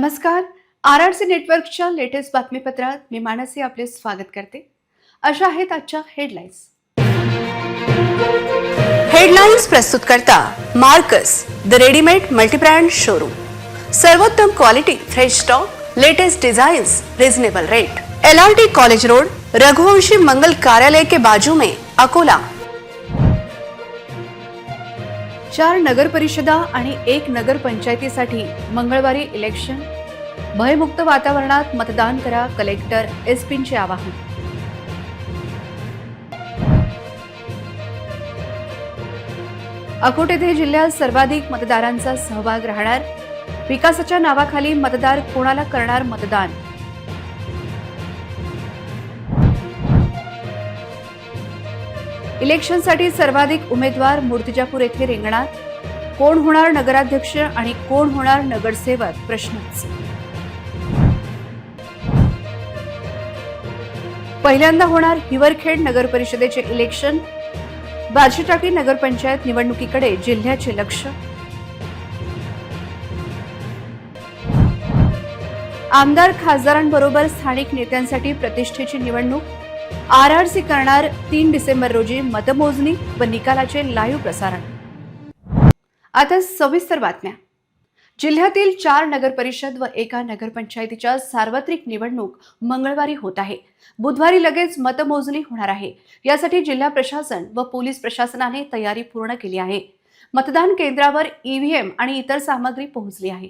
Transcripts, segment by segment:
नमस्कार. RRC नेटवर्कच्या latest बातमीपत्रात मी मानसी आपले स्वागत करते. अशा आहेत आजच्या हेडलाईन्स. हेडलाईन्स प्रस्तुत करता Marcus the readymade multibrand showroom. सर्वोत्तम quality, fresh stock, latest designs, reasonable rate. LRT college road, Raghuvanshi Mangal कार्यालय के बाजू में, अकोला. 4 नगर परिषदा आणि 1 नगर पंचायतीसाठी मंगळवारी इलेक्शन. भयमुक्त वातावरणात मतदान करा, कलेक्टर SP-चे आवाहन. अकोट येथे जिल्ह्यात सर्वाधिक मतदारांचा सहभाग राहणार. विकासाच्या नावाखाली मतदार कोणाला करणार मतदान. इलेक्शनसाठी सर्वाधिक उमेदवार मूर्तिजापूर येथे रिंगणात. कोण होणार नगराध्यक्ष आणि कोण होणार नगरसेवक प्रश्नच. पहिल्यांदा होणार हिवरखेड नगर परिषदेचे इलेक्शन. बार्शीटाकळी नगरपंचायत निवडणुकीकडे जिल्ह्याचे लक्ष. आमदार खासदारांबरोबर स्थानिक नेत्यांसाठी प्रतिष्ठेची निवडणूक. RRC करणार 3 डिसेंबर रोजी मतमोजणी व निकालाचे लाईव्ह प्रसारण. आता सविस्तर बातम्या. जिल्ह्यातील 4 नगर परिषद व 1 नगरपंचायतीच्या सार्वत्रिक निवडणूक मंगळवारी होत आहे. बुधवारी लगेच मतमोजणी होणार आहे. यासाठी जिल्हा प्रशासन व पोलीस प्रशासनाने तयारी पूर्ण केली आहे. मतदान केंद्रावर EVM आणि इतर सामग्री पोहोचली आहे.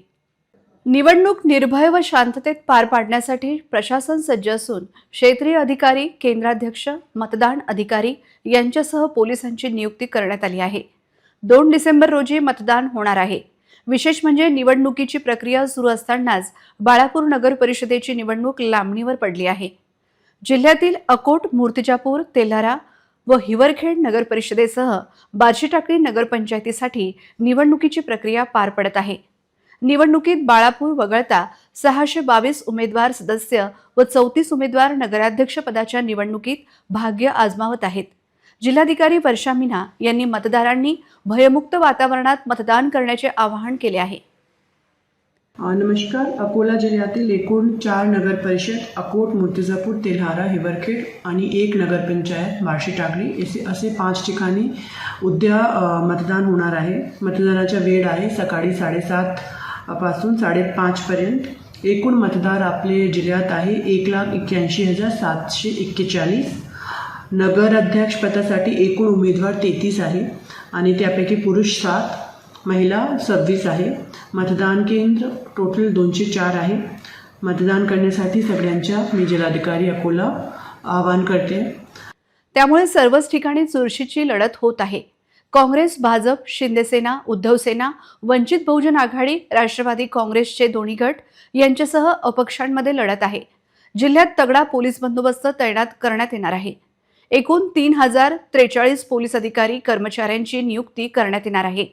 निवडणूक निर्भय व शांततेत पार पाडण्यासाठी प्रशासन सज्ज असून क्षेत्रीय अधिकारी, केंद्राध्यक्ष, मतदान अधिकारी यांच्यासह पोलिसांची नियुक्ती करण्यात आली आहे. 2 डिसेंबर रोजी मतदान होणार आहे. विशेष म्हणजे निवडणुकीची प्रक्रिया सुरू असतानाच बाळापूर नगर परिषदेची निवडणूक लांबणीवर पडली आहे. जिल्ह्यातील अकोट, मूर्तिजापूर, तेल्हारा व हिवरखेड नगर परिषदेसह बार्शीटाकळी नगरपंचायतीसाठी निवडणुकीची प्रक्रिया पार पडत आहे. निवडणुकीत बाळापूर वगळता 622 उमेदवार सदस्य व 34 उमेदवार नगराध्यक्ष पदाच्या निवडणुकीत भाग्य आजमावत आहेत. जिल्हाधिकारी वर्षा मीना यांनी मतदारांनी भयमुक्त वातावरणात मतदान करण्याचे आवाहन केले आहे. नमस्कार. अकोला जिल्ह्यातील एकूण 4 नगर परिषद अकोट, मूर्तिजापूर, तेल्हारा, हिवरखेड आणि 1 नगरपंचायत बार्शीटाकळी असे 5 ठिकाणी उद्या मतदान होणार आहे. मतदानाचा वेळ आहे सकाळी 7:30 पासून 5:30 पर्यंत. एकूण मतदार आपले जिल्ह्यात आहे 1,81,741. नगराध्यक्ष पदासाठी एकूण उमेदवार 33 आहे आणि त्यापैकी पुरुष 7, महिला 26 आहे. मतदान केंद्र टोटल 204 आहे. मतदान करण्यासाठी सगळ्यांच्या मी जिल्हाधिकारी अकोला आवाहन करते. त्यामुळे सर्वच ठिकाणी चुरशीची लढत होत आहे. काँग्रेस, भाजप, शिंदेसेना, उद्धवसेना, वंचित बहुजन आघाडी, राष्ट्रवादी काँग्रेसचे दोन्ही गट यांच्यासह अपक्षांमध्ये लढत आहे. जिल्ह्यात तगडा पोलीस बंदोबस्त तैनात करण्यात येणार आहे. एकूण 3043 पोलीस अधिकारी कर्मचाऱ्यांची नियुक्ती करण्यात येणार आहे.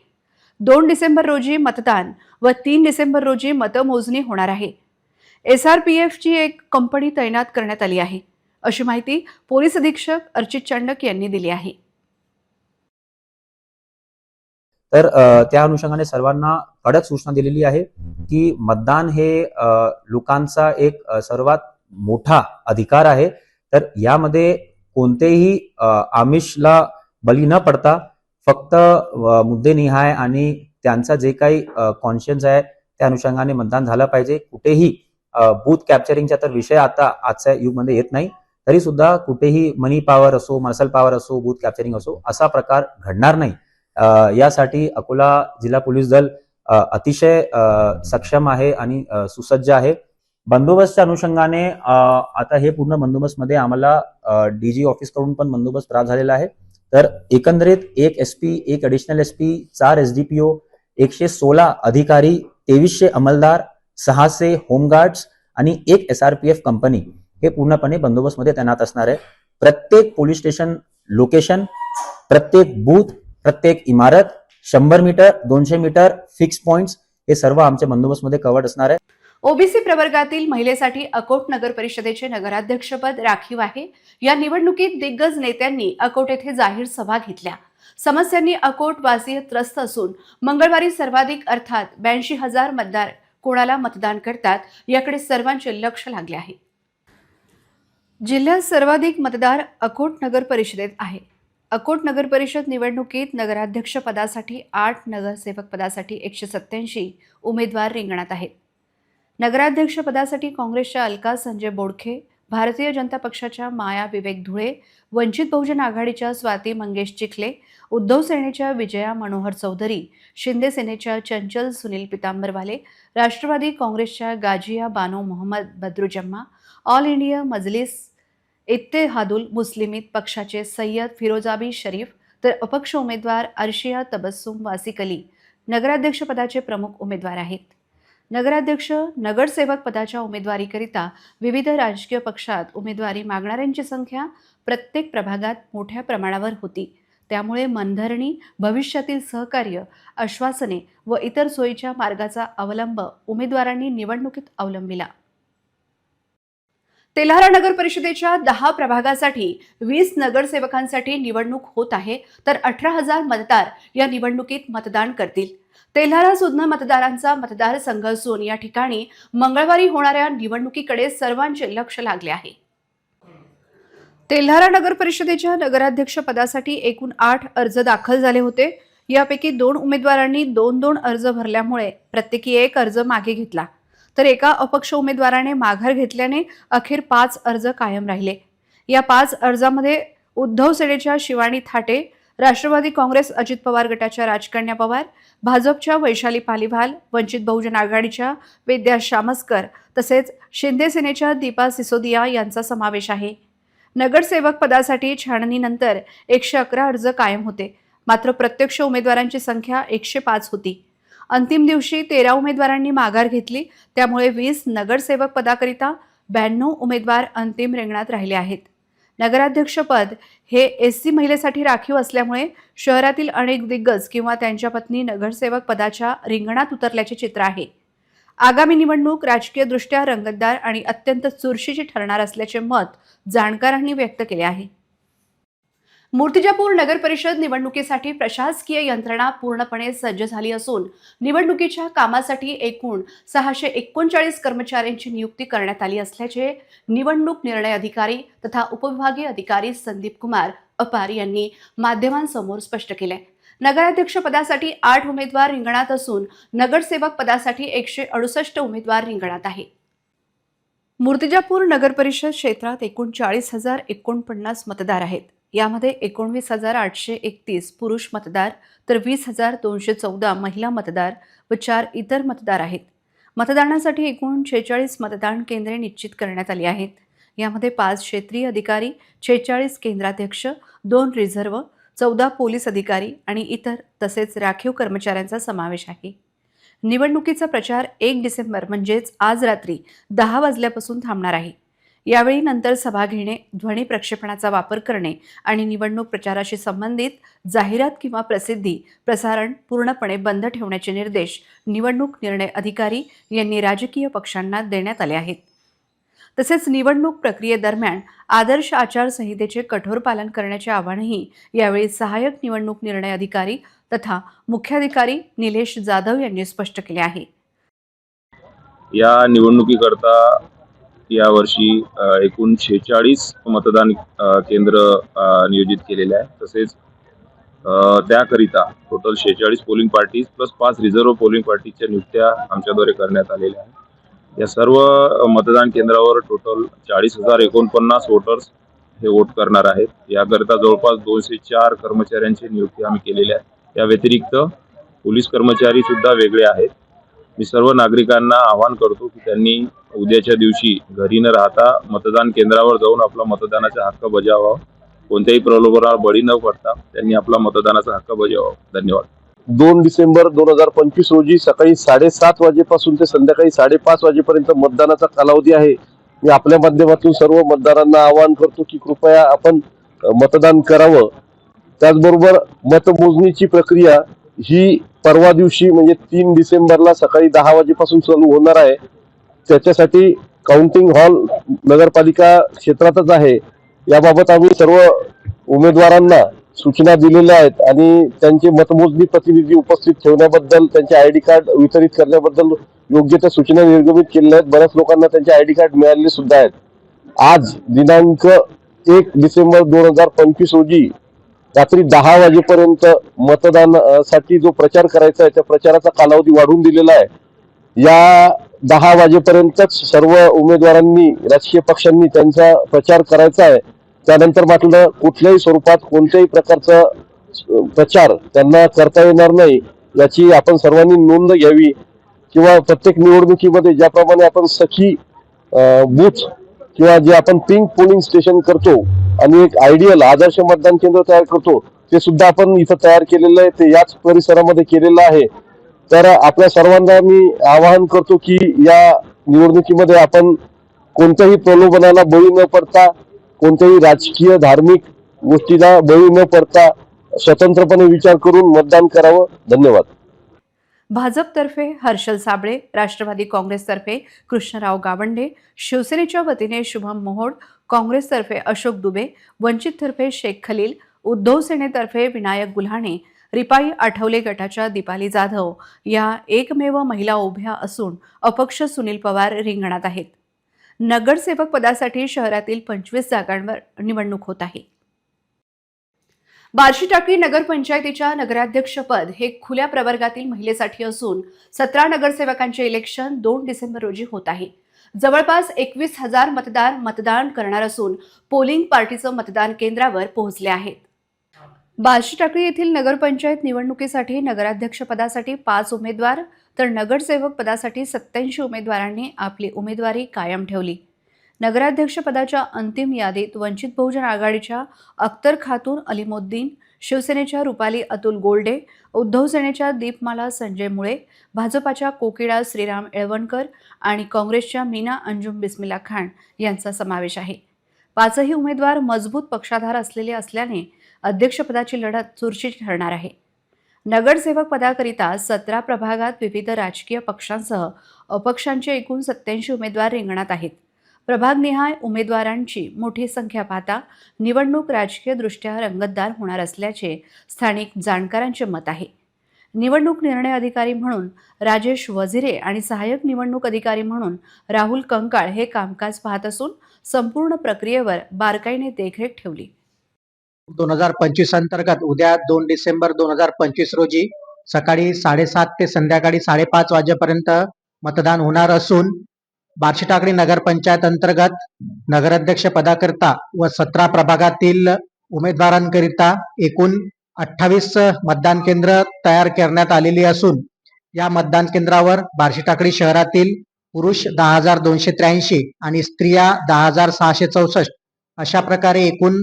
2 डिसेंबर रोजी मतदान व 3 डिसेंबर रोजी मतमोजणी होणार आहे. SRPFची एक कंपनी तैनात करण्यात आली आहे, अशी माहिती पोलीस अधीक्षक अर्चित चांडक यांनी दिली आहे. तर त्या अनुषंगाने सर्वांना कडक सूचना दिलेली आहे की मतदान हे लोकांचा एक सर्वात मोठा अधिकार आहे. तर यामध्ये कोणतेही आमिषला बळी न पडता फक्त मुद्देनिहाय आणि त्यांचा जे काही कॉन्शियन्स आहे त्या अनुषंगाने मतदान झालं पाहिजे. कुठेही बूथ कॅप्चरिंगचा तर विषय आता आजच्या युगमध्ये येत नाही. तरी सुद्धा कुठेही मनी पॉवर असो, मार्शल पॉवर असो, बूथ कॅप्चरिंग असो असा प्रकार घडणार नाही. यासाठी अकोला जिल्हा पोलीस दल अतिशय सक्षम आहे आणि सुसज्ज आहे. बंदोबस्तच्या अनुषंगाने आता हे पूर्ण बंदोबस्तमध्ये आम्हाला DG ऑफिस कडून पण बंदोबस्त प्राप्त झालेला आहे. तर एकंदरीत 1 SP, 1 ॲडिशनल SP, 4 SDPO, 116 अधिकारी, 2300 अंमलदार, 600 होमगार्ड्स आणि 1 SRPF कंपनी हे पूर्णपणे बंदोबस्तमध्ये तैनात असणार आहे. प्रत्येक पोलीस स्टेशन लोकेशन, प्रत्येक बूथ, प्रत्येक इमारत, 100 मीटर, 200 मीटर, फिक्स पॉइंट्स हे सर्व आमच्या बंदोबस्तमध्ये कव्हर्ड असणार आहे. OBC प्रवर्गातील महिलेसाठी अकोट नगर परिषदेचे नगराध्यक्षपद राखीव आहे. या निवडणुकीत दिग्गज नेत्यांनी अकोट येथे जाहीर सभा घेतल्या. समस्यांनी अकोट वासीय त्रस्त असून मंगळवारी सर्वाधिक अर्थात 82,000 मतदार कोणाला मतदान करतात याकडे सर्वांचे लक्ष लागले आहे. जिल्ह्यात सर्वाधिक मतदार अकोट नगर परिषदेत आहे. अकोट नगर परिषद निवडणुकीत नगराध्यक्ष पदासाठी 8, नगरसेवक पदासाठी 187 उमेदवार रिंगणात आहेत. नगराध्यक्ष पदासाठी काँग्रेसच्या अलका संजय बोडखे, भारतीय जनता पक्षाच्या माया विवेक धुळे, वंचित बहुजन आघाडीच्या स्वाती मंगेश चिखले, उद्धव सेनेच्या विजया मनोहर चौधरी, शिंदे सेनेच्या चंचल सुनील पितांबरवाले, राष्ट्रवादी काँग्रेसच्या गाजिया बानो मोहम्मद बद्रुजम्मा, ऑल इंडिया मजलिस इत्तेहादुल मुस्लिमीत पक्षाचे सय्यद फिरोजाबी शरीफ, तर अपक्ष उमेदवार अर्शिया तबस्सुम वासिकली नगराध्यक्षपदाचे प्रमुख उमेदवार आहेत. नगराध्यक्ष, नगरसेवक पदाच्या उमेदवारीकरिता विविध राजकीय पक्षात उमेदवारी मागणाऱ्यांची संख्या प्रत्येक प्रभागात मोठ्या प्रमाणावर होती. त्यामुळे मनधरणी, भविष्यातील सहकार्य, आश्वासने व इतर सोयीच्या मार्गाचा अवलंब उमेदवारांनी निवडणुकीत अवलंबिला. तेल्हारा नगर परिषदेच्या 10 प्रभागासाठी 20 नगरसेवकांसाठी निवडणूक होत आहे, तर 18,000 मतदार या निवडणुकीत मतदान करतील. तेल्हारा सुज्ञ मतदारांचा मतदारसंघ असून या ठिकाणी मंगळवारी होणाऱ्या निवडणुकीकडे सर्वांचे लक्ष लागले आहे. तेल्हारा नगर परिषदेच्या नगराध्यक्ष पदासाठी एकूण 8 अर्ज दाखल झाले होते. यापैकी 2 उमेदवारांनी 2 अर्ज भरल्यामुळे प्रत्येकी 1 अर्ज मागे घेतला, तर एका अपक्ष उमेदवाराने माघार घेतल्याने अखेर 5 अर्ज कायम राहिले. या 5 अर्जामध्ये उद्धव सेनेच्या शिवानी थाटे, राष्ट्रवादी काँग्रेस अजित पवार गटाच्या राजकन्या पवार, भाजपच्या वैशाली पालीवाल, वंचित बहुजन आघाडीच्या विद्या शामसकर तसेच शिंदे सेनेच्या दीपा सिसोदिया यांचा समावेश आहे. नगरसेवक पदासाठी छाननीनंतर 111 अर्ज कायम होते, मात्र प्रत्यक्ष उमेदवारांची संख्या 105 होती. अंतिम दिवशी 13 उमेदवारांनी माघार घेतली, त्यामुळे 20 नगरसेवक पदाकरिता 92 उमेदवार अंतिम रिंगणात राहिले आहेत. नगराध्यक्षपद हे एससी महिलेसाठी राखीव असल्यामुळे शहरातील अनेक दिग्गज किंवा त्यांच्या पत्नी नगरसेवक पदाच्या रिंगणात उतरल्याचे चित्र आहे. आगामी निवडणूक राजकीयदृष्ट्या रंगतदार आणि अत्यंत चुरशीची ठरणार असल्याचे मत जाणकारांनी व्यक्त केले आहे. मूर्तिजापूर नगर परिषद निवडणुकीसाठी प्रशासकीय यंत्रणा पूर्णपणे सज्ज झाली असून निवडणुकीच्या कामासाठी एकूण 639 कर्मचाऱ्यांची नियुक्ती करण्यात आली असल्याचे निवडणूक निर्णय अधिकारी तथा उपविभागीय अधिकारी संदीप कुमार अपार यांनी माध्यमांसमोर स्पष्ट केले. नगराध्यक्ष पदासाठी 8 उमेदवार रिंगणात असून नगरसेवक पदासाठी 168 उमेदवार रिंगणात आहे. मूर्तिजापूर नगर परिषद क्षेत्रात एकूण 40,049 मतदार आहेत. यामध्ये 19,831 पुरुष मतदार तर 20,214 महिला मतदार व 4 इतर मतदार आहेत. मतदानासाठी एकूण 46 मतदान केंद्रे निश्चित करण्यात आली आहेत. यामध्ये 5 क्षेत्रीय अधिकारी, 46 केंद्राध्यक्ष, 2 रिझर्व्ह, 14 पोलीस अधिकारी आणि इतर तसेच राखीव कर्मचाऱ्यांचा समावेश आहे. निवडणुकीचा प्रचार 1 डिसेंबर म्हणजेच आज रात्री 10 वाजल्यापासून थांबणार आहे. यावेळी नंतर सभा घेणे, ध्वनी प्रक्षेपणाचा वापर करणे आणि निवडणूक प्रचाराशी संबंधित जाहिरात किंवा प्रसारण पूर्णपणे बंद ठेवण्याचे निर्देश निवडणूक निर्णय अधिकारी यांनी राजकीय पक्षांना देण्यात आले आहेत. तसेच निवडणूक प्रक्रियेदरम्यान आदर्श आचारसंहितेचे कठोर पालन करण्याचे आवाहनही यावेळी सहाय्यक निवडणूक निर्णय अधिकारी तथा मुख्याधिकारी निलेश जाधव यांनी स्पष्ट केले आहे. या निवडणुकीकरता यावर्षी एकूण 46 मतदान केंद्र नियोजित केलेले आहे. तसेच त्याकरिता total 46 polling parties plus 5 reserve polling पार्टीच्या नियुक्त्या आमच्याद्वारे करण्यात आलेल्या आहेत. या सर्व मतदान केंद्रावर टोटल 40,049 वोटर्स हे वोट करणार आहेत. याकरिता जवळपास 204 कर्मचाऱ्यांची नियुक्ती आम्ही केलेली आहे. या व्यतिरिक्त पोलीस कर्मचारी सुद्धा वेगळे आहेत. मी सर्व नागरिकांना आवाहन करतो की त्यांनी उद्याच्या दिवशी घरी न राहता मतदान केंद्रावर जाऊन आपला मतदानाचा हक्क बजावावा. कोणत्याही प्रलोभनाला बळी न पडता त्यांनी आपला मतदानाचा हक्क बजावावा. धन्यवाद. 2 डिसेंबर 2025 रोजी सकाळी 7:30 वाजेपासून ते संध्याकाळी 5:30 वाजेपर्यंत मतदानाचा कालावधी आहे. मी आपल्या माध्यमातून सर्व मतदारांना आवाहन करतो की कृपया आपण मतदान करावं. त्याचबरोबर मतमोजणीची प्रक्रिया ही परवा दिवशी म्हणजे 3 डिसेंबरला सकाळी 10 वाजेपासून चालू होणार आहे. त्याच्यासाठी काउंटिंग हॉल नगरपालिका क्षेत्रातच आहे. याबाबत आम्ही सर्व उमेदवारांना सूचना दिलेल्या आहेत आणि त्यांचे मतमोजणी प्रतिनिधी उपस्थित ठेवण्याबद्दल, त्यांचे ID कार्ड वितरित करण्याबद्दल योग्य त्या सूचना निर्गमित केलेल्या आहेत. बऱ्याच लोकांना त्यांचे ID कार्ड मिळालेले सुद्धा आहेत. आज दिनांक 1 डिसेंबर 2025 रोजी रात्री 10 वाजेपर्यंत मतदानासाठी जो प्रचार करायचा आहे त्या प्रचाराचा कालावधी वाढवून दिलेला आहे. या 10 वाजेपर्यंतच सर्व उमेदवारांनी, राजकीय पक्षांनी त्यांचा प्रचार करायचा आहे. त्यानंतर मात्र कुठल्याही स्वरूपात कोणत्याही प्रकारचा प्रचार त्यांना करता येणार नाही, याची आपण सर्वांनी नोंद घ्यावी. किंवा प्रत्येक निवडणुकीमध्ये ज्याप्रमाणे आपण सखी बूथ किंवा जे आपण पिंक पोलिंग स्टेशन करतो आणि एक आयडियल आदर्श मतदान केंद्र तयार करतो, ते सुद्धा आपण इथं तयार केलेलं आहे. ते याच परिसरामध्ये केलेलं आहे. तर आपल्या सर्वांना मी आवाहन करतो की या निवडणुकीमध्ये आपण कोणत्याही प्रलोभनाला बळी न पडता, कोणत्याही राजकीय धार्मिक गोष्टीला बळी न पडता स्वतंत्रपणे विचार करून मतदान करावं. धन्यवाद. भाजपतर्फे हर्षल साबळे, राष्ट्रवादी काँग्रेसतर्फे कृष्णराव गावंडे, शिवसेनेच्या वतीने शुभम मोहोड, काँग्रेसतर्फे अशोक दुबे, वंचिततर्फे शेख खलील, उद्धव सेनेतर्फे विनायक गुल्हाणे, रिपाई आठवले गटाच्या दीपाली जाधव या एकमेव महिला उभ्या असून अपक्ष सुनील पवार रिंगणात आहेत. नगरसेवक पदासाठी शहरातील 25 जागांवर निवडणूक होत आहे. बार्शी टाकळी नगरपंचायतीच्या नगराध्यक्षपद हे खुल्या प्रवर्गातील महिलेसाठी असून 17 नगरसेवकांचे इलेक्शन 2 डिसेंबर रोजी होत आहे. जवळपास 21,000 मतदार मतदान करणार असून पोलिंग पार्टीचं मतदान केंद्रावर पोहोचले आहेत. बार्शी टाकळी येथील नगरपंचायत निवडणुकीसाठी नगराध्यक्षपदासाठी 5 उमेदवार तर नगरसेवक पदासाठी 87 उमेदवारांनी आपली उमेदवारी कायम ठेवली. नगराध्यक्षपदाच्या अंतिम यादीत वंचित बहुजन आघाडीच्या अख्तर खातून अलिमोद्दीन, शिवसेनेच्या रुपाली अतुल गोल्डे, उद्धव सेनेच्या दीपमाला संजय मुळे, भाजपाच्या कोकिळा श्रीराम येळवणकर आणि काँग्रेसच्या मीना अंजुम बिस्मिल्ला खान यांचा समावेश आहे. 5ही उमेदवार मजबूत पक्षाधार असलेले असल्याने अध्यक्षपदाची लढत चुरशीची ठरणार आहे. नगरसेवक पदाकरिता 17 प्रभागात विविध राजकीय पक्षांसह अपक्षांचे एकूण 87 उमेदवार रिंगणात आहेत. प्रभागनिहाय उमेदवारांची मोठी संख्या पाहता निवडणूक राजकीयदृष्ट्या रंगतदार होणार असल्याचे स्थानिक जाणकारांचे मत आहे. निवडणूक निर्णय अधिकारी म्हणून राजेश वझिरे आणि सहाय्यक निवडणूक अधिकारी म्हणून राहुल कंकाळ हे कामकाज पाहत असून संपूर्ण प्रक्रियेवर बारकाईने देखरेख ठेवली. 2025 अंतर्गत उद्या 2 डिसेंबर 2025 रोजी सकाळी 7:30 ते संध्याकाळी 5:30 वाजेपर्यंत मतदान होणार असून बार्शी टाकळी नगरपंचायत अंतर्गत नगराध्यक्ष पदाकरिता व 17 प्रभागातील उमेदवारांकरिता एकूण 28 मतदान केंद्र तयार करण्यात आलेली असून या मतदान केंद्रावर बार्शी टाकळी शहरातील पुरुष 10,283 आणि स्त्रिया 10,664 अशा प्रकारे एकूण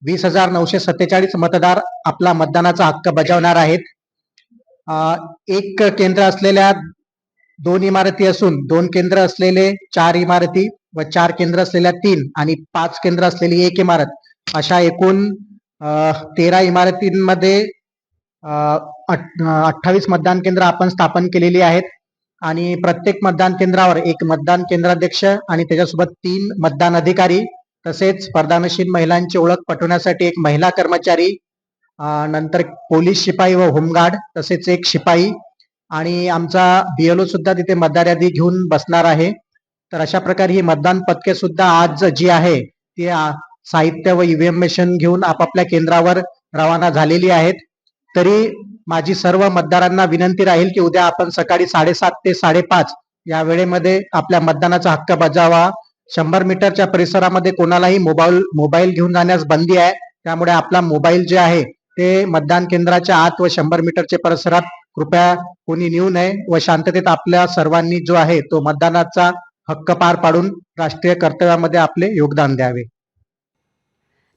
20,947 मतदार आपला मतदानाचा हक्क बजावणार आहेत. एक केंद्र असलेल्या 2 इमारती असून 2 केंद्र असलेले 4 इमारती व 4 केंद्र असलेल्या 3 आणि 5 केंद्र असलेली 1 इमारत अशा एकूण 13 इमारतींमध्ये 28 मतदान केंद्र आपण स्थापन केलेली आहेत आणि प्रत्येक मतदान केंद्रावर एक मतदान केंद्राध्यक्ष आणि त्याच्यासोबत 3 मतदान अधिकारी तसेच स्पर्धानशील महिलांची ओळख पटवण्यासाठी एक महिला कर्मचारी, नंतर पोलीस शिपाई व होमगार्ड तसेच एक शिपाई आणि आमचा BLO सुद्धा तिथे मतदार यादी घेऊन बसणार आहे. तर अशा प्रकारे ही मतदान पथके सुद्धा आज जी आहे ती साहित्य व EVM मशीन घेऊन आपापल्या केंद्रावर रवाना झालेली आहेत. तरी माझी सर्व मतदारांना विनंती राहील की उद्या आपण सकाळी 7:30 ते 5:30 या वेळेमध्ये आपल्या मतदानाचा हक्क बजावा. 100 मीटरच्या परिसरामध्ये कोणालाही मोबाईल घेऊन जाण्यास बंदी आहे. त्यामुळे आपला मोबाईल जे आहे ते मतदान केंद्राच्या आत व 100 मीटरच्या परिसरात कृपया कोणी नेऊ नये व शांततेत आपल्या सर्वांनी जो आहे तो मतदानाचा हक्क पार पाडून राष्ट्रीय कर्तव्यामध्ये आपले योगदान द्यावे.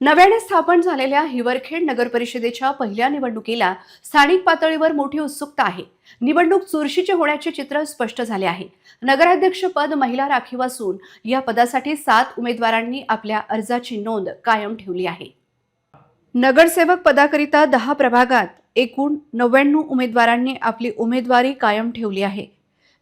नव्याने स्थापन झालेल्या हिवरखेड नगर परिषदेच्या पहिल्या निवडणुकीला स्थानिक पातळीवर मोठी उत्सुकता आहे. निवडणूक चुरशीचे होण्याचे चित्र स्पष्ट झाले आहे. नगराध्यक्ष पद महिला राखीव असून या पदासाठी 7 उमेदवारांनी आपल्या अर्जाची नोंद कायम ठेवली आहे. नगरसेवक पदाकरिता 10 प्रभागात एकूण 99 उमेदवारांनी आपली उमेदवारी कायम ठेवली आहे.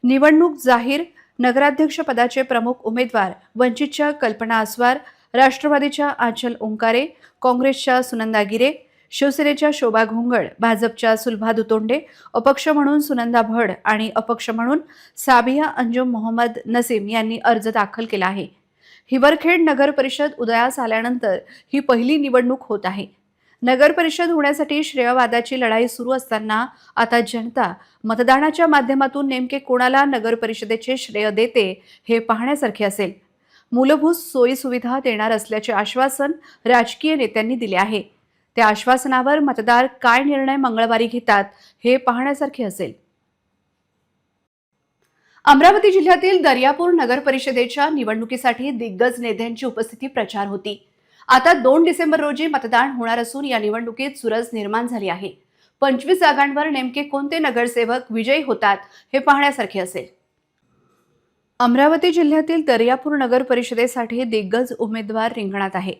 निवडणूक जाहीर. नगराध्यक्ष पदाचे प्रमुख उमेदवार वंचितच्या कल्पना आस्वार, राष्ट्रवादीच्या आंचल ओंकारे, काँग्रेसच्या सुनंदा गिरे, शिवसेनेच्या शोभा घोंगड, भाजपच्या सुलभा दुतोंडे, अपक्ष म्हणून सुनंदा भड आणि अपक्ष म्हणून साबिया अंजुम मोहम्मद नसीम यांनी अर्ज दाखल केला आहे. हिवरखेड नगर परिषद उदयास आल्यानंतर ही पहिली निवडणूक होत आहे. नगर परिषद होण्यासाठी श्रेयवादाची लढाई सुरू असताना आता जनता मतदानाच्या माध्यमातून नेमके कोणाला नगर परिषदेचे श्रेय देते हे पाहण्यासारखे असेल. मूलभूत सोयी सुविधा देणार असल्याचे आश्वासन राजकीय नेत्यांनी दिले आहे. त्या आश्वासनावर मतदार काय निर्णय मंगळवारी घेतात हे पाहण्यासारखे असेल. अमरावती जिल्ह्यातील दर्यापूर नगर परिषदेच्या निवडणुकीसाठी दिग्गज नेत्यांची उपस्थिती प्रचार होती. आता 2 डिसेंबर रोजी मतदान होणार असून या निवडणुकीत चुरस निर्माण झाली आहे. 25 जागांवर नेमके कोणते नगरसेवक विजयी होतात हे पाहण्यासारखे असेल. अमरावती जिल्ह्यातील दर्यापूर नगर परिषदेसाठी दिग्गज उमेदवार रिंगणात आहे.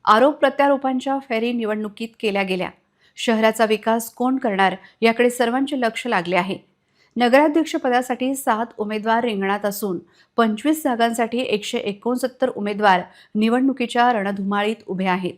आरोप प्रत्यारोपांच्या फेरी निवडणुकीत केल्या गेल्या. शहराचा विकास कोण करणार याकडे सर्वांचे लक्ष लागले आहे. नगराध्यक्ष पदासाठी 7 उमेदवार रिंगणात असून 25 जागांसाठी 169 उमेदवार निवडणुकीच्या रणधुमाळीत उभे आहेत.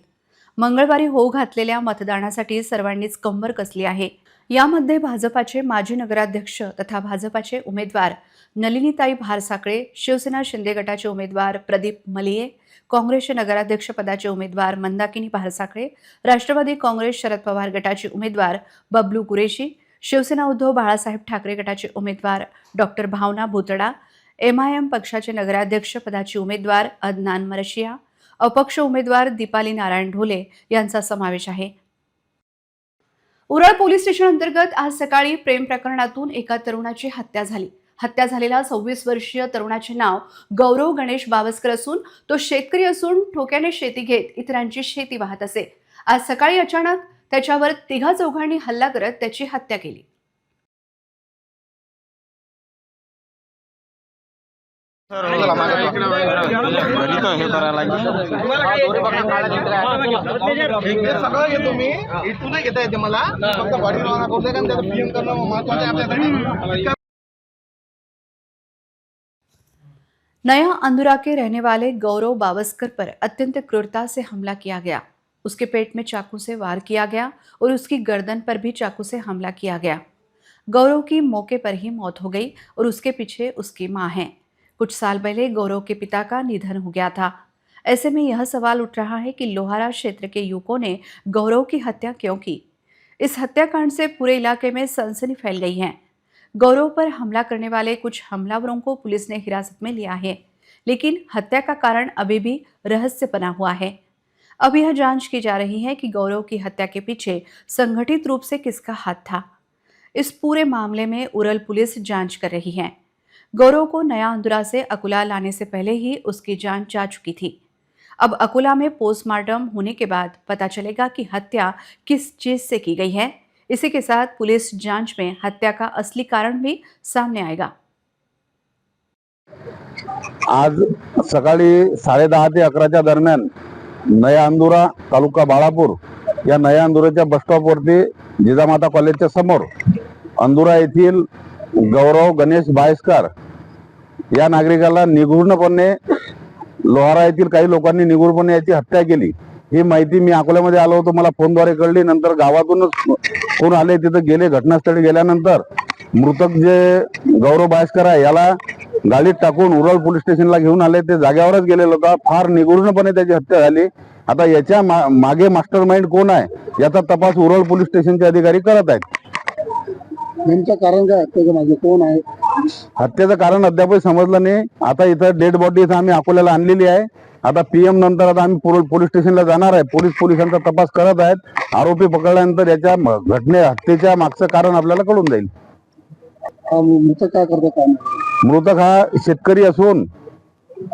मंगळवारी होऊ घातलेल्या मतदानासाठी सर्वांनीच कंबर कसली आहे. यामध्ये भाजपाचे माजी नगराध्यक्ष तथा भाजपाचे उमेदवार नलिनीताई भारसाकळे, शिवसेना शिंदे गटाचे उमेदवार प्रदीप मलिये, काँग्रेसचे नगराध्यक्ष पदाचे उमेदवार मंदाकिनी भारसाकळे, राष्ट्रवादी काँग्रेस शरद पवार गटाचे उमेदवार बबलू कुरेशी, शिवसेना उद्धव बाळासाहेब ठाकरे गटाचे उमेदवार डॉक्टर भावना भुतडा, MIM पक्षाचे नगराध्यक्ष पदाचे उमेदवार अदनान मरशिया, अपक्ष उमेदवार दीपाली नारायण ढोले यांचा समावेश आहे. उरण पोलीस स्टेशन अंतर्गत आज सकाळी प्रेम प्रकरणातून एका तरुणाची हत्या झाली. हत्या झालेला 26 वर्षीय तरुणाचे नाव गौरव गणेश बावस्कर असून तो शेतकरी असून ठोक्याने शेती घेत इतरांची शेती वाहत असे. आज सकाळी अचानक त्याच्यावर 3-4 हल्ला करत त्याची हत्या केली. सगळं घेतो मी, इथून नाही घेता येते मला, फक्त बॉडी रवाना करू दे कारण त्याचं PM करणं महत्त्वाचं आहे आपल्यासाठी. नया अंदुरा के रहने वाले गौरव बावस्कर पर अत्यंत क्रूरता से हमला किया गया. उसके पेट में चाकू से वार किया गया और उसकी गर्दन पर भी चाकू से हमला किया गया. गौरव की मौके पर ही मौत हो गई और उसके पीछे उसकी मां है. कुछ साल पहले गौरव के पिता का निधन हो गया था. ऐसे में यह सवाल उठ रहा है कि लोहारा क्षेत्र के युवकों ने गौरव की हत्या क्यों की. इस हत्याकांड से पूरे इलाके में सनसनी फैल गई है. गौरव पर हमला करने वाले कुछ हमलावरों को पुलिस ने हिरासत में लिया है, लेकिन हत्या का कारण अभी भी रहस्य बना हुआ है. अब यह जांच की जा रही है कि गौरव की हत्या के पीछे संगठित रूप से किसका हाथ था. इस पूरे मामले में उरल पुलिस जांच कर रही है. गौरव को नया अंदुरा से अकुला लाने से पहले ही उसकी जान जा चुकी थी. अब अकुला में पोस्टमार्टम होने के बाद पता चलेगा कि हत्या किस चीज से की गई है. इसी के साथ पुलिस जांच में हत्या का असली कारण भी सामने आएगा. आज सकाळी 10:30 ते 11च्या दरम्यान नया अंदुरा तालुका बाळापूर या नया अंदुराच्या बस स्टॉपवरती जिजामाता कॉलेजच्या समोर अंदुरा येथील गौरव गणेश बायस्कर या नागरिकाला निगूढपणे लोहारा येथील काही लोकांनी निगूढपणे याची हत्या केली. ही माहिती मी अकोल्यामध्ये आलो होतो, मला फोनद्वारे कळली. नंतर गावातूनच कोण आले तिथे गेले. घटनास्थळी गेल्यानंतर मृतक जे गौरव बायस्कर आहे याला गाडीत टाकून उरळ पोलीस स्टेशनला घेऊन आले. ते जागेवरच गेलेला होता. फार निगूढपणे त्याची हत्या झाली. आता याच्या मागे मास्टर माइंड कोण आहे याचा तपास उरळ पोलीस स्टेशनचे अधिकारी करत आहेत. नेमकं कारण काय हत्याचं मागे कोण आहे? हत्येचं कारण अद्याप समजलं नाही. आता इथं डेड बॉडी इथं आम्ही अकोल्याला आणलेली आहे. आता PM नंतर आता आम्ही पोलीस स्टेशनला जाणार आहे. पोलिसांचा तपास करत आहेत. आरोपी पकडल्यानंतर याच्या हत्येच्या मागचं कारण आपल्याला कळून जाईल. मृतक काय करतो काम? मृतक हा शेतकरी असून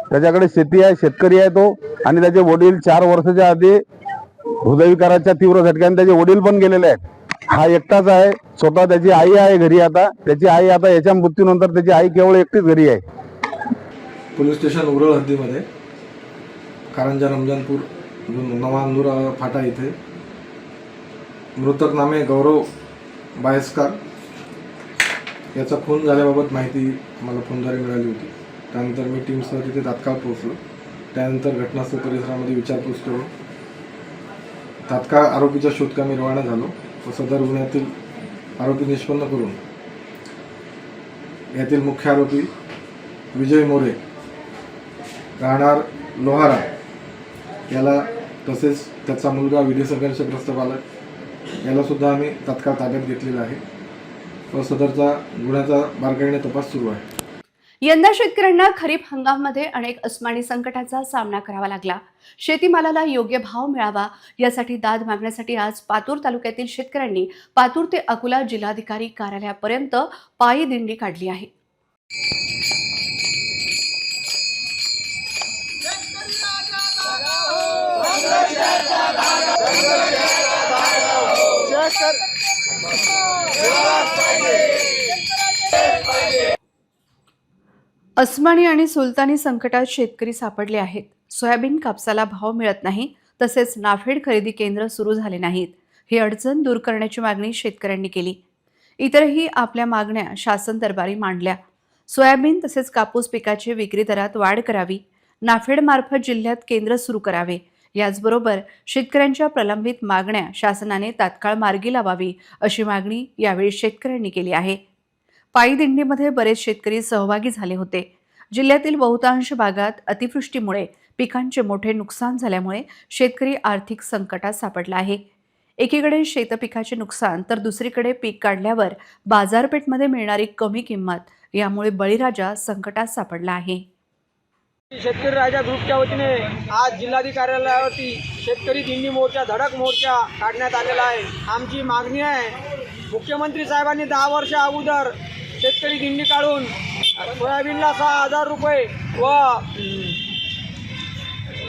त्याच्याकडे शेती आहे, शेतकरी आहे तो. आणि त्याचे वडील 4 वर्षाच्या आधी हृदयविकाराच्या तीव्र झटक्याने त्याचे वडील पण गेलेले आहेत. हा एकटाच आहे. स्वतः त्याची आई आहे घरी. आता त्याची आई आता याच्या मृत्यूनंतर त्याची आई केवळ एकटीच घरी आहे. पोलीस स्टेशन उरळ हद्दीमध्ये कारंजा रमजानपूर नवा अंदुरा फाटा इथे मृतक नामे गौरव बायस्कर याचा खून झाल्याबाबत माहिती मला फोनद्वारे मिळाली होती. त्यानंतर मी टीमसह तिथे तात्काळ पोहोचलो. त्यानंतर घटनास्थळ परिसरामध्ये विचारपूस करून तात्काळ आरोपीचा शोधकामी रवाना झालो व सदर गुन्ह्यातील आरोपी निष्पन्न करून यातील मुख्य आरोपी विजय मोरे राहणार लोहारा याला तसेच त्याचा मुलगा विधी संघर्षग्रस्त बालक याला सुद्धा आम्ही तात्काळ ताब्यात घेतलेला आहे व सदरचा गुन्ह्याचा बारकाईने तपास सुरू आहे. यंदा शेतकऱ्यांना खरीप हंगामामध्ये अनेक अस्मानी संकटाचा सामना करावा लागला. शेतीमालाला योग्य भाव मिळावा यासाठी दाद मागण्यासाठी आज पातूर तालुक्यातील शेतकऱ्यांनी पातूर ते अकोला जिल्हाधिकारी कार्यालयापर्यंत पायी दिंडी काढली आहे. अस्मानी आणि सुलतानी संकटात शेतकरी सापडले आहेत. सोयाबीन कापसाला भाव मिळत नाही, तसेच नाफेड खरेदी केंद्र सुरू झाले नाहीत. ही अडचण दूर करण्याची मागणी शेतकऱ्यांनी केली. इतरही आपल्या मागण्या शासन दरबारी मांडल्या. सोयाबीन तसेच कापूस पिकाची विक्री दरात वाढ करावी, नाफेड मार्फत जिल्ह्यात केंद्र सुरू करावे, याचबरोबर शेतकऱ्यांच्या प्रलंबित मागण्या शासनाने तात्काळ मार्गी लावावी अशी मागणी यावेळी शेतकऱ्यांनी केली आहे. पायी दिंडीमध्ये बरेच शेतकरी सहभागी झाले होते. जिल्ह्यातील बहुतांश भागात अतिवृष्टीमुळे पिकांचे मोठे नुकसान झाल्यामुळे शेतकरी आर्थिक संकटात सापडला आहे. एकीकडे शेतपिकाचे नुकसान तर दुसरीकडे पीक काढल्यावर बाजारपेठमध्ये मिळणारी कमी किंमत यामुळे बळीराजा संकटात सापडला आहे. शेतकरी राजा ग्रुपच्या वतीने आज जिल्हाधिकारी कार्यालयावरती शेतकरी दिंडी मोर्चा, धडक मोर्चा काढण्यात आलेला आहे. आमची मागणी आहे, मुख्यमंत्री साहेबांनी 10 वर्ष अगोदर शेतकरी दिंडी काढून सोयाबीनला 6,000 रुपये व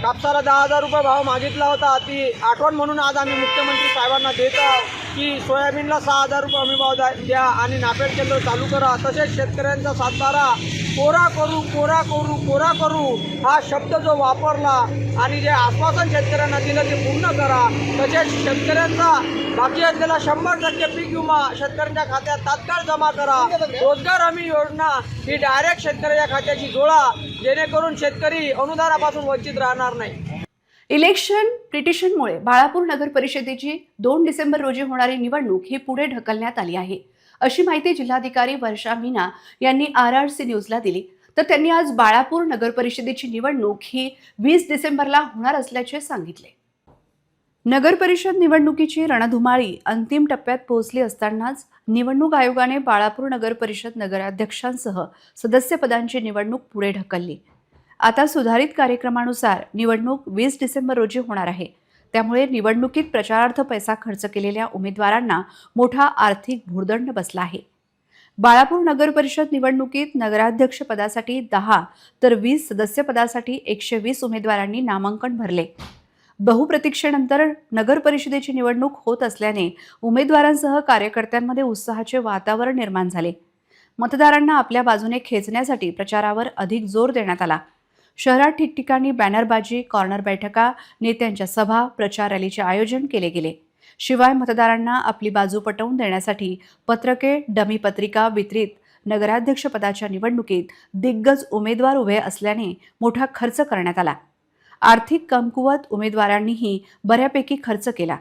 कापसाला 10,000 रुपये भाव मागितला होता. ती आठवण म्हणून आज आम्ही मुख्यमंत्री साहेबांना देत आहोत की सोयाबीनला 6,000 रुपये हमी भाव द्या आणि नाफेड केंद्र चालू करा. तसेच शेतकऱ्यांचा सातबारा कोरा करू कोरा करू कोरा करू हा शब्द जो वापरला आणि जे आश्वासन शेतकऱ्यांना दिलं ते पूर्ण करा. तसेच शेतकऱ्यांचा बाकी असलेला 100% पीक विमा शेतकऱ्यांच्या खात्यात तात्काळ जमा करा. रोजगार हमी योजना ही डायरेक्ट शेतकऱ्याच्या खात्याची जोडा, जेणेकरून शेतकरी अनुदानापासून वंचित राहणार नाही. इलेक्शन पिटिशनमुळे बाळापूर नगर परिषदेची 2 डिसेंबर रोजी होणारी निवडणूक ही पुढे ढकलण्यात आली आहे, अशी माहिती जिल्हाधिकारी वर्षा मीना यांनी RRC न्यूजला दिली. तर त्यांनी आज बाळापूर नगर परिषदेची निवडणूक ही 20 डिसेंबरला होणार असल्याचे सांगितले. नगर परिषद निवडणुकीची रणधुमाळी अंतिम टप्प्यात पोहोचली असतानाच निवडणूक आयोगाने बाळापूर नगर परिषद नगराध्यक्षांसह सदस्यपदांची निवडणूक पुढे ढकलली. आता सुधारित कार्यक्रमानुसार निवडणूक 20 डिसेंबर रोजी होणार आहे. त्यामुळे निवडणुकीत प्रचारार्थ पैसा खर्च केलेल्या उमेदवारांना मोठा आर्थिक भुर्दंड बसला आहे. बाळापूर नगर परिषद निवडणुकीत नगराध्यक्ष पदासाठी 10 तर 20 सदस्यपदासाठी 120 उमेदवारांनी नामांकन भरले. बहुप्रतीक्षेनंतर नगर परिषदेची निवडणूक होत असल्याने उमेदवारांसह कार्यकर्त्यांमध्ये उत्साहाचे वातावरण निर्माण झाले. मतदारांना आपल्या बाजूने खेचण्यासाठी प्रचारावर अधिक जोर देण्यात आला. शहरात ठिकठिकाणी बॅनरबाजी, कॉर्नर बैठका, नेत्यांच्या सभा, प्रचार रॅलीचे आयोजन केले गेले. शिवाय मतदारांना आपली बाजू पटवून देण्यासाठी पत्रके, डमी पत्रिका वितरित. नगराध्यक्षपदाच्या निवडणुकीत दिग्गज उमेदवार उभे असल्याने मोठा खर्च करण्यात आला. आर्थिक कमकुवत उमेदवारांनीही बऱ्यापैकी खर्च केला.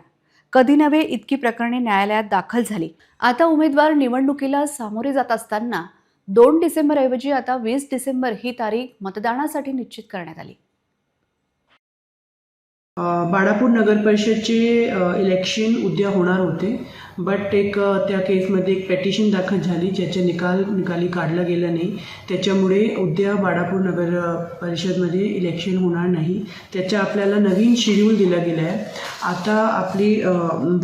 कधी नव्हे इतकी प्रकरणे न्यायालयात दाखल झाली. आता उमेदवार निवडणुकीला सामोरे जात असताना 2 डिसेंबरऐवजी आता 20 डिसेंबर ही तारीख मतदानासाठी निश्चित करण्यात आली. बाळापूर नगर परिषदचे इलेक्शन उद्या होणार होते, बट त्या केसमध्ये एक पेटिशन दाखल झाली ज्याचे निकाली काढला गेला नाही. त्याच्यामुळे उद्या बाळापूर नगर परिषदमध्ये इलेक्शन होणार नाही. त्याचा आपल्याला नवीन शेड्यूल दिला गेला आहे. आता आपली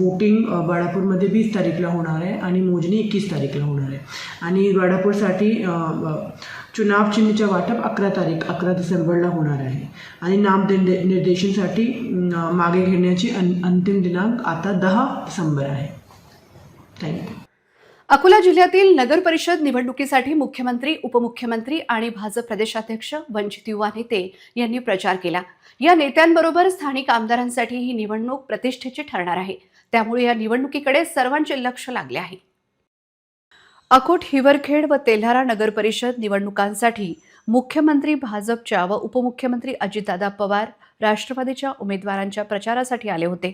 वोटिंग बाळापूरमध्ये 20 तारीखला होणार आहे आणि मोजणी 21 तारीखला होणार आहे. आणि बाळापूरसाठी चुनाव चिन्हाचे वाटप 11 डिसेंबरला होणार आहे. आणि नामनिर्देशनासाठी मागे घेण्याची अंतिम दिनांक आता 10 डिसेंबर आहे. थँक्यू. अकोला जिल्ह्यातील नगर परिषद निवडणुकीसाठी मुख्यमंत्री, उपमुख्यमंत्री आणि भाजप प्रदेशाध्यक्ष, वंचित युवा नेते यांनी प्रचार केला. या नेत्यांबरोबर स्थानिक आमदारांसाठी ही निवडणूक प्रतिष्ठेची ठरणार आहे. त्यामुळे या निवडणुकीकडे सर्वांचे लक्ष लागले आहे. अकोट, हिवरखेड व तेल्हारा नगर परिषद निवडणुकांसाठी मुख्यमंत्री भाजपच्या व उपमुख्यमंत्री अजितदादा पवार राष्ट्रवादीच्या उमेदवारांच्या प्रचारासाठी आले होते.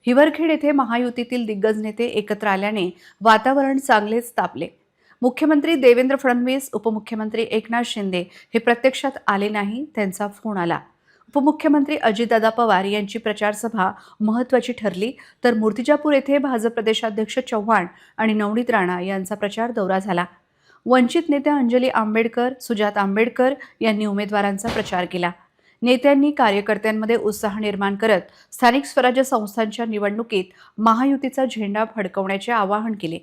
हिवरखेड येथे महायुतीतील दिग्गज नेते एकत्र आल्याने वातावरण चांगलेच तापले. मुख्यमंत्री देवेंद्र फडणवीस, उपमुख्यमंत्री एकनाथ शिंदे हे प्रत्यक्षात आले नाही, त्यांचा फोन आला. उपमुख्यमंत्री अजितदादा पवार यांची प्रचार सभा महत्त्वाची ठरली, तर मूर्तिजापूर येथे भाजप प्रदेशाध्यक्ष चव्हाण आणि नवनीत राणा यांचा प्रचार दौरा झाला. वंचित नेत्या अंजली आंबेडकर, सुजात आंबेडकर यांनी उमेदवारांचा प्रचार केला. नेत्यांनी कार्यकर्त्यांमध्ये उत्साह निर्माण करत स्थानिक स्वराज्य संस्थांच्या निवडणुकीत महायुतीचा झेंडा फडकवण्याचे आवाहन केले.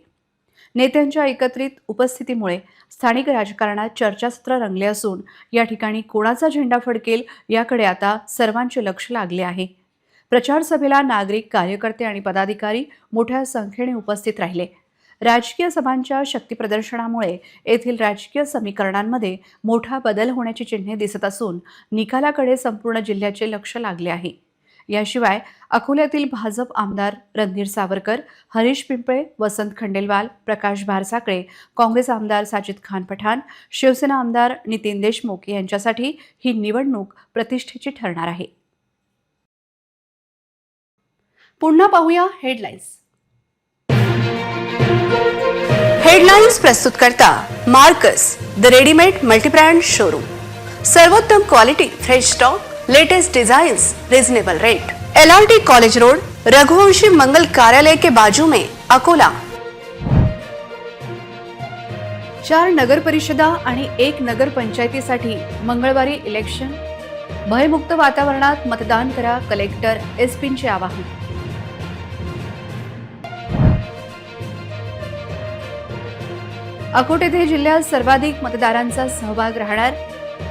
नेत्यांच्या एकत्रित उपस्थितीमुळे स्थानिक राजकारणात चर्चासत्र रंगले असून या ठिकाणी कोणाचा झेंडा फडकेल याकडे आता सर्वांचे लक्ष लागले आहे. प्रचार सभेला नागरिक, कार्यकर्ते आणि पदाधिकारी मोठ्या संख्येने उपस्थित राहिले. राजकीय सभांच्या शक्तीप्रदर्शनामुळे येथील राजकीय समीकरणांमध्ये मोठा बदल होण्याची चिन्हे दिसत असून निकालाकडे संपूर्ण जिल्ह्याचे लक्ष लागले आहे. याशिवाय अकोल्यातील भाजप आमदार रणधीर सावरकर, हरीश पिंपळे, वसंत खंडेलवाल, प्रकाश भारसाकळे, काँग्रेस आमदार साजिद खान पठाण, शिवसेना आमदार नितीन देशमुख यांच्यासाठी ही निवडणूक प्रतिष्ठेची ठरणार आहे. पुन्हा पाहूया हेडलाईन्स. हेडलाईन्स प्रस्तुत करता Marcus, the readymade multibrand showroom. सर्वोत्तम quality, fresh stock, latest designs, reasonable rate. LRT college road, Raghuvanshi Mangal कार्यालय के बाजू में, अकोला. 4 नगर परिषदा आणि 1 नगर पंचायतीसाठी मंगळवारी इलेक्शन. भयमुक्त वातावरणात मतदान करा, कलेक्टर SP चे आवाहन. अकोट येथे जिल्ह्यात सर्वाधिक मतदारांचा सहभाग राहणार.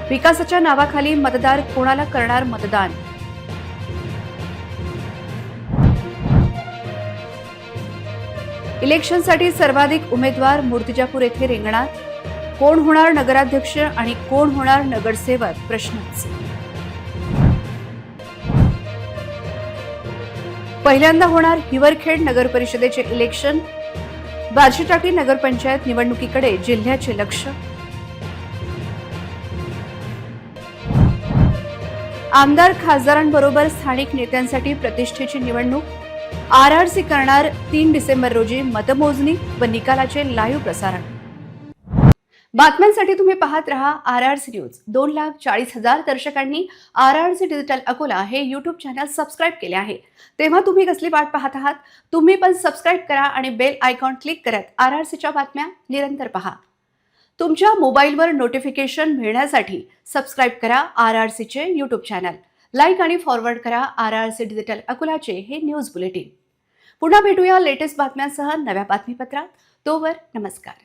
विकासाच्या नावाखाली मतदार कोणाला करणार मतदान. इलेक्शनसाठी सर्वाधिक उमेदवार मूर्तिजापूर येथे रिंगणात. कोण होणार नगराध्यक्ष आणि कोण होणार नगरसेवक प्रश्नच. पहिल्यांदा होणार हिवरखेड नगर परिषदेचे इलेक्शन. बार्शीटाकळी नगरपंचायत निवडणुकीकडे जिल्ह्याचे लक्ष. आमदार खासदारांबरोबर स्थानिक नेत्यांसाठी प्रतिष्ठेची निवडणूक. RRC करणार 3 डिसेंबर रोजी मतमोजणी व निकालाचे लाईव्ह प्रसारण. बातम्यांसाठी तुम्ही पाहत रहा RRC news. 2,40,000 दर्शकांनी RRC digital Akola हे YouTube चॅनल सबस्क्राईब केले आहे. तेव्हा तुम्ही कसली वाट पाहत आहात? तुम्ही पण सबस्क्राईब करा आणि बेल आयकॉन क्लिक करत RRCच्या बातम्या निरंतर पहा. तुमच्या मोबाईलवर नोटिफिकेशन मिळण्यासाठी सबस्क्राईब करा RRCचे YouTube चॅनल. लाईक आणि फॉरवर्ड करा RRC डिजिटल अकोलाचे हे न्यूज बुलेटिन. पुन्हा भेटूया लेटेस्ट बातम्यांसह नव्या बातमीपत्रात. तोवर नमस्कार.